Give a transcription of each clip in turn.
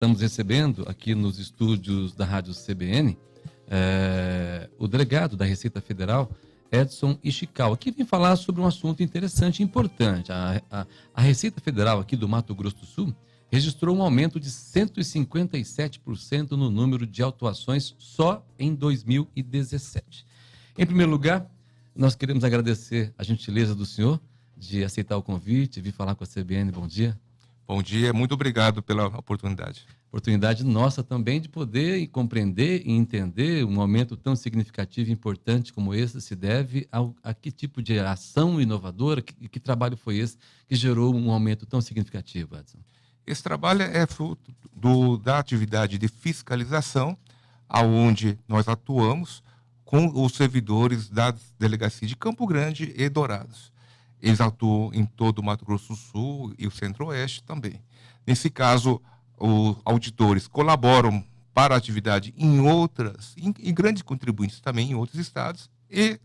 estamos recebendo aqui nos estúdios da Rádio CBN o delegado da Receita Federal, Edson Ishikawa, que vem falar sobre um assunto interessante e importante. A Receita Federal aqui do Mato Grosso do Sul registrou um aumento de 157% no número de autuações só em 2017. Em primeiro lugar, nós queremos agradecer a gentileza do senhor de aceitar o convite, vir falar com a CBN. Bom dia. Bom dia, muito obrigado pela oportunidade. Oportunidade nossa também de poder compreender e entender um aumento tão significativo e importante como esse se deve a que tipo de ação inovadora, que trabalho foi esse que gerou um aumento tão significativo, Edson? Esse trabalho é fruto da atividade de fiscalização, aonde nós atuamos com os servidores das delegacias de Campo Grande e Dourados. Eles atuam em todo o Mato Grosso do Sul e o Centro-Oeste também. Nesse caso, os auditores colaboram para a atividade em grandes contribuintes também em outros estados, e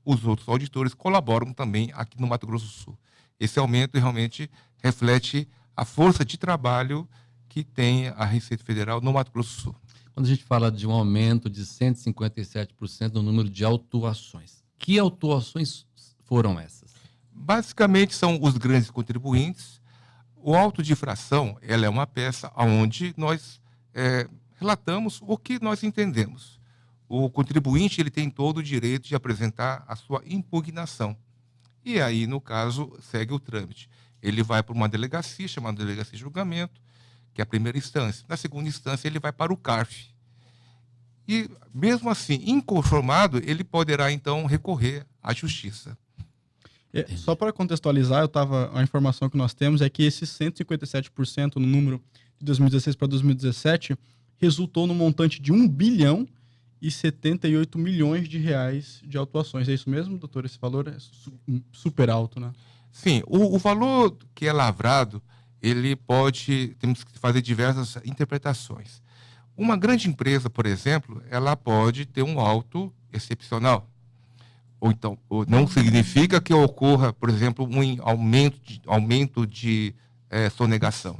os outros auditores colaboram também aqui no Mato Grosso do Sul. Esse aumento realmente reflete a força de trabalho que tem a Receita Federal no Mato Grosso do Sul. Quando a gente fala de um aumento de 157% no número de autuações, que autuações foram essas? Basicamente são os grandes contribuintes. O auto de infração, ela é uma peça onde nós relatamos o que nós entendemos. O contribuinte ele tem todo o direito de apresentar a sua impugnação. E aí, no caso, segue o trâmite. Ele vai para uma delegacia, chamada Delegacia de Julgamento, que é a primeira instância. Na segunda instância, ele vai para o CARF. E, mesmo assim, inconformado, ele poderá, então, recorrer à justiça. Só para contextualizar, a informação que nós temos é que esse 157% no número de 2016 para 2017 resultou no montante de 1 bilhão e 78 milhões de reais de autuações. É isso mesmo, doutor? Esse valor é super alto, né? Sim, o valor que é lavrado, temos que fazer diversas interpretações. Uma grande empresa, por exemplo, ela pode ter um auto excepcional. Ou então, não significa que ocorra, por exemplo, um aumento de sonegação.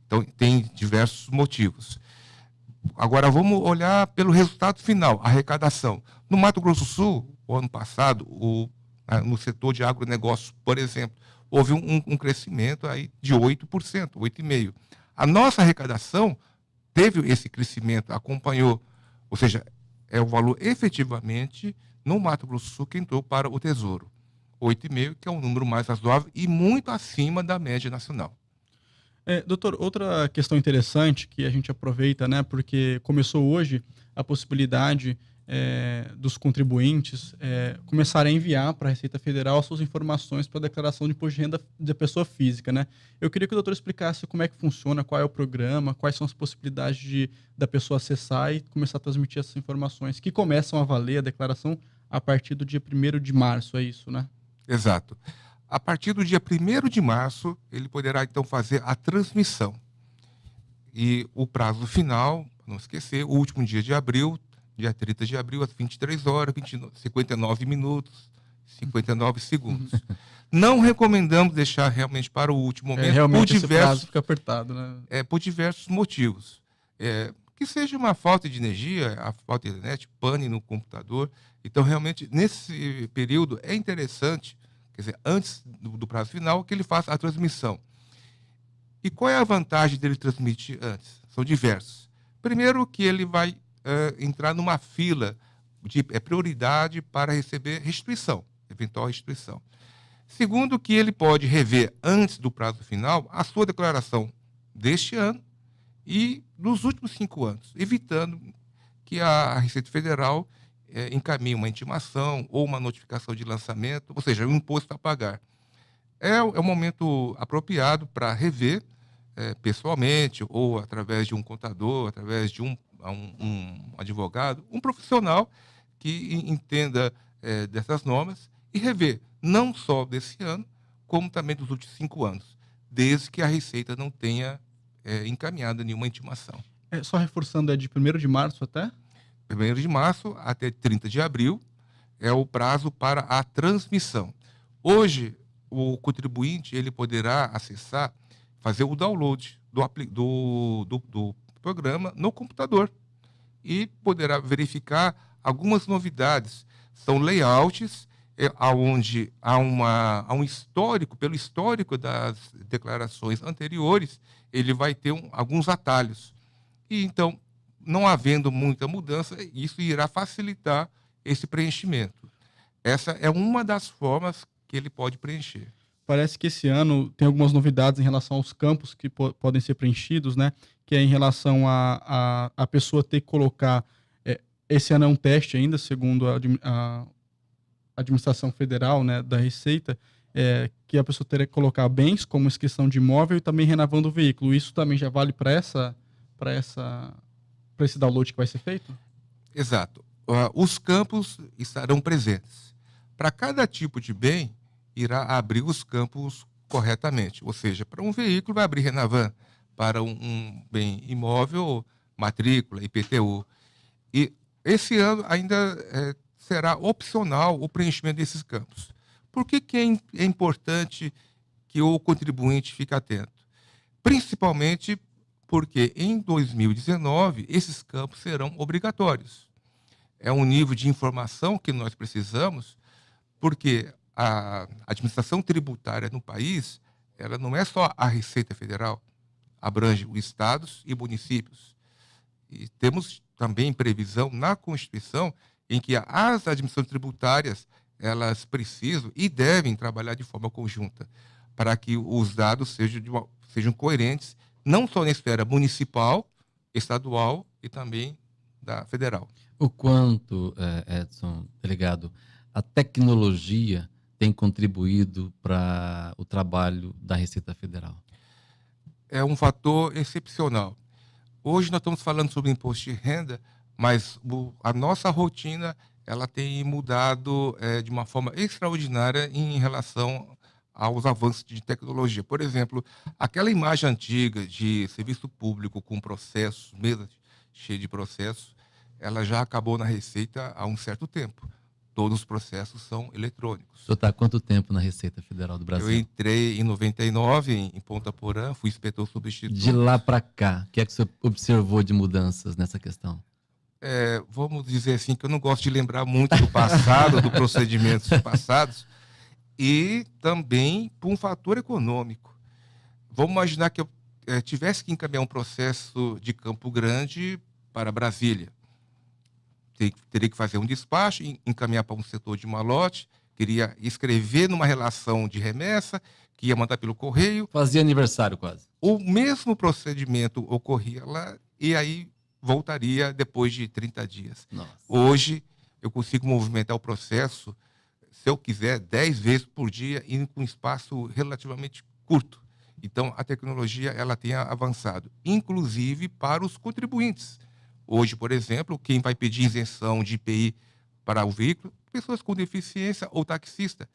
Então, tem diversos motivos. Agora, vamos olhar pelo resultado final, a arrecadação. No Mato Grosso do Sul, o ano passado, no setor de agronegócio, por exemplo, houve um crescimento aí de 8%, 8,5%. A nossa arrecadação teve esse crescimento, acompanhou, ou seja, é o valor efetivamente no Mato Grosso do Sul que entrou para o Tesouro. 8,5%, que é um número mais razoável e muito acima da média nacional. Doutor, outra questão interessante que a gente aproveita, né, porque começou hoje a possibilidade dos contribuintes começarem a enviar para a Receita Federal suas informações para a declaração de imposto de renda da pessoa física, né? Eu queria que o doutor explicasse como é que funciona, qual é o programa, quais são as possibilidades da pessoa acessar e começar a transmitir essas informações, que começam a valer a declaração a partir do dia 1º de março, é isso, né? Exato. A partir do dia 1º de março, ele poderá, então, fazer a transmissão. E o prazo final, não esquecer, o último dia de abril, dia 30 de abril, às 23 horas, 59 minutos, 59 segundos. Não recomendamos deixar realmente para o último momento, realmente esse prazo fica apertado, né? Por diversos motivos. Que seja uma falta de energia, a falta de internet, pane no computador. Então, realmente, nesse período, é interessante, quer dizer, antes do prazo final, que ele faça a transmissão. E qual é a vantagem dele transmitir antes? São diversos. Primeiro, que ele vai entrar numa fila de prioridade para receber restituição, eventual restituição. Segundo, que ele pode rever antes do prazo final a sua declaração deste ano e dos últimos 5 anos, evitando que a Receita Federal encaminhe uma intimação ou uma notificação de lançamento, ou seja, um imposto a pagar. É o momento apropriado para rever pessoalmente ou através de um contador, através de um advogado, um profissional que entenda dessas normas e rever não só desse ano, como também dos últimos 5 anos, desde que a Receita não tenha encaminhado nenhuma intimação. Só reforçando, é de 1º de março até? 1º de março até 30 de abril é o prazo para a transmissão. Hoje, o contribuinte ele poderá acessar, fazer o download do programa no computador e poderá verificar algumas novidades. São layouts onde há um histórico, pelo histórico das declarações anteriores, ele vai ter alguns atalhos. E então, não havendo muita mudança, isso irá facilitar esse preenchimento. Essa é uma das formas que ele pode preencher. Parece que esse ano tem algumas novidades em relação aos campos que podem ser preenchidos, né? Que é em relação a pessoa ter que colocar... esse ano é um teste ainda, segundo a administração federal, né, da Receita, que a pessoa teria que colocar bens como inscrição de imóvel e também renovando o veículo. Isso também já vale para esse download que vai ser feito? Exato. Os campos estarão presentes. Para cada tipo de bem, irá abrir os campos corretamente. Ou seja, para um veículo vai abrir Renavan, para um bem imóvel, matrícula, IPTU. E esse ano ainda será opcional o preenchimento desses campos. Por que é importante que o contribuinte fique atento? Principalmente porque em 2019 esses campos serão obrigatórios. É um nível de informação que nós precisamos, porque a administração tributária no país, ela não é só a Receita Federal, abrange os estados e municípios. E temos também previsão na Constituição em que as administrações tributárias elas precisam e devem trabalhar de forma conjunta para que os dados sejam coerentes, não só na esfera municipal, estadual e também da federal. O quanto, Edson, delegado, a tecnologia tem contribuído para o trabalho da Receita Federal? É um fator excepcional. Hoje nós estamos falando sobre imposto de renda, mas a nossa rotina ela tem mudado de uma forma extraordinária em relação aos avanços de tecnologia. Por exemplo, aquela imagem antiga de serviço público com processos, mesa cheia de processos, ela já acabou na Receita há um certo tempo. Todos os processos são eletrônicos. O senhor está há quanto tempo na Receita Federal do Brasil? Eu entrei em 99 em Ponta Porã, fui inspetor substituto. De lá para cá, o que é que o senhor observou de mudanças nessa questão? Vamos dizer assim, que eu não gosto de lembrar muito do passado, dos procedimentos passados, e também por um fator econômico. Vamos imaginar que eu tivesse que encaminhar um processo de Campo Grande para Brasília. Teria que fazer um despacho, encaminhar para um setor de malote, queria escrever numa relação de remessa, que ia mandar pelo correio. Fazia aniversário quase. O mesmo procedimento ocorria lá e aí voltaria depois de 30 dias. Nossa. Hoje, eu consigo movimentar o processo, se eu quiser, 10 vezes por dia, e com um espaço relativamente curto. Então, a tecnologia ela tem avançado, inclusive para os contribuintes. Hoje, por exemplo, quem vai pedir isenção de IPI para o veículo, pessoas com deficiência ou taxista.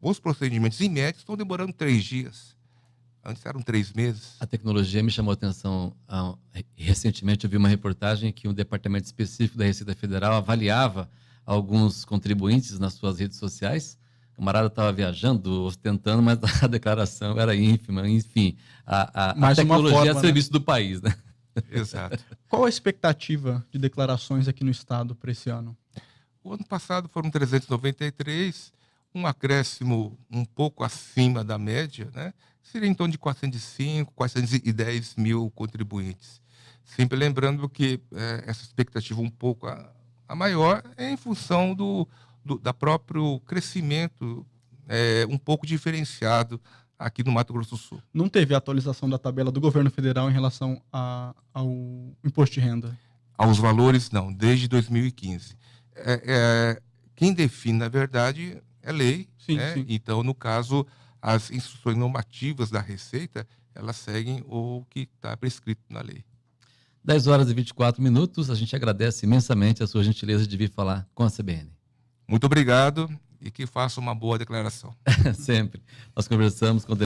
Os procedimentos em média estão demorando 3 dias. Antes eram 3 meses. A tecnologia me chamou a atenção. Recentemente eu vi uma reportagem que um departamento específico da Receita Federal avaliava alguns contribuintes nas suas redes sociais. O camarada estava viajando, ostentando, mas a declaração era ínfima. Enfim, a tecnologia é serviço do país, né? Exato. Qual a expectativa de declarações aqui no estado para esse ano? O ano passado foram 393, um acréscimo um pouco acima da média, né? Seria em torno de 405, 410 mil contribuintes. Sempre lembrando que essa expectativa um pouco a maior é em função do próprio crescimento um pouco diferenciado aqui no Mato Grosso do Sul. Não teve atualização da tabela do governo federal em relação ao imposto de renda? Aos valores, não, desde 2015. Quem define, na verdade, é lei. Sim, né? sim. Então, no caso, as instruções normativas da Receita, elas seguem o que está prescrito na lei. 10 horas e 24 minutos. A gente agradece imensamente a sua gentileza de vir falar com a CBN. Muito obrigado e que faça uma boa declaração. Sempre. Nós conversamos com o